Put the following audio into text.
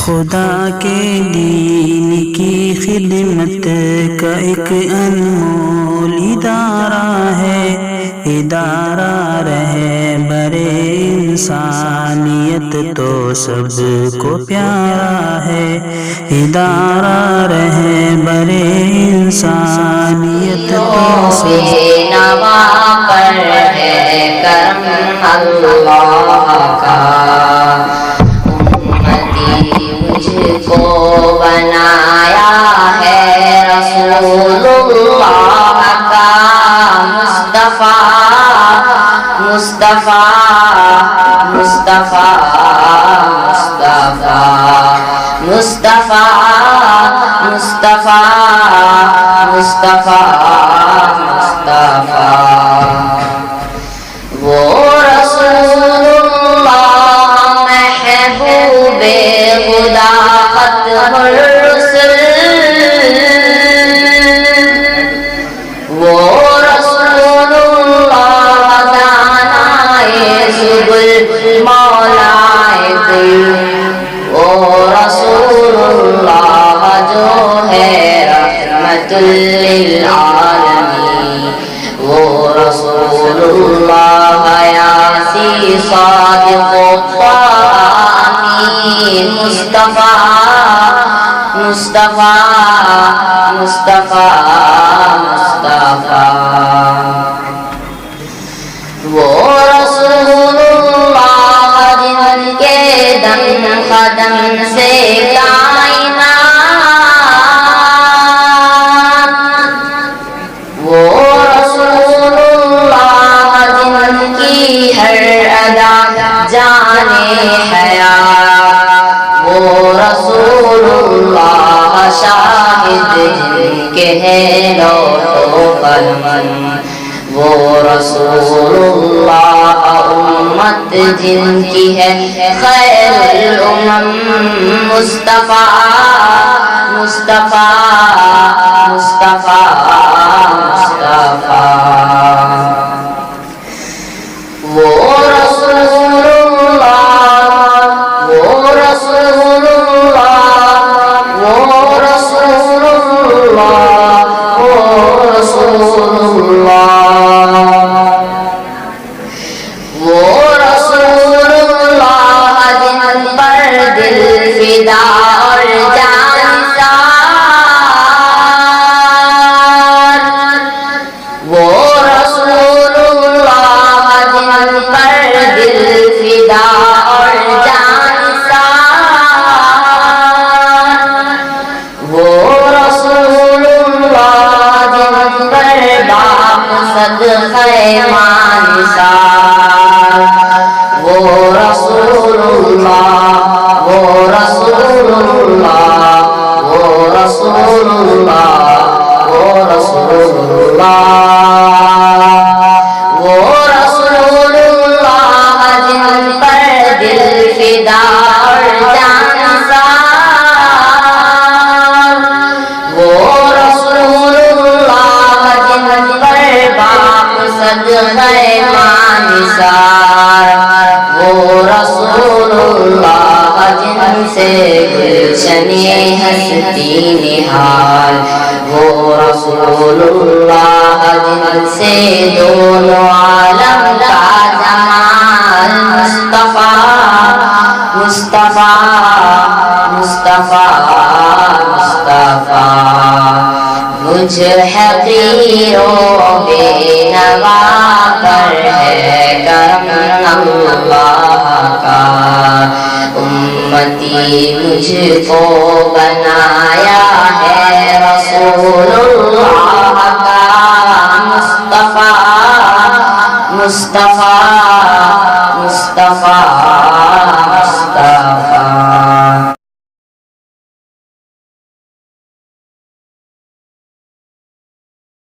خدا کے دین کی خدمت کا ایک انمول ادارہ ہے، ادارہ رہبر انسانیت تو سب کو پیارا ہے، ادارہ رہبر انسانیت تو سب نوا پر ہے کرم اللہ کا، کو بنایا ہے رسول اللہ کا مصطفیٰ مصطفیٰ مصطفیٰ مصطفیٰ مصطفیٰ مصطفیٰ مصطفیٰ مصطفیٰ وہ رسول اللہ محبوب خدا ختم الرسل، وہ رسول اللہ دانائے سبل مولائے کل، وہ رسول اللہ جو ہے رحمت للعالمین، وہ رسول اللہ یاسی صادق مصطفیٰ مصطفیٰ مصطفیٰ مصطفیٰ وہ رسول اللہ جن کے دم قدم سے کائنات، وہ رسول اللہ جن کی ہر ادا جانے حیات، وہ رسول اللہ شاہد جن کے ہیں لوح و قلم، وہ رسول اللہ امت جن کی ہے خیر الامم، مصطفیٰ مصطفیٰ مصطفیٰ مصطفیٰ وہ رسول اللہ، وہ رسول اللہ، وہ رسول اللہ، وہ رسول اللہ، وہ رسول اللہ جن پر دل فدا اور جان نثار، وہ رسول اللہ جن پر دل فدا اور جان نثار، وہ رسول اللہ جن پر باپ صدقہ ماں نثار، وہ رسول اللہ، وہ رسول اللہ، وہ رسول اللہ، وہ رسول اللہ، وہ رسول اللہ جن پر دل فدا اور جان نثار، وہ رسول اللہ جن پر باپ صدقہ ماں نثار، وہ رسول اللہ جن سے گلشن ہستی نہال، وہ رسول اللہ جن سے دونوں عالم کا جمال، مصطفیٰ مصطفیٰ مصطفیٰ مصطفیٰ مجھ حقیر و بے نوا پر ہے کرم اللہ کا، امتی مجھ کو بنایا ہے رسول اللہ کا مصطفیٰ مصطفیٰ مصطفیٰ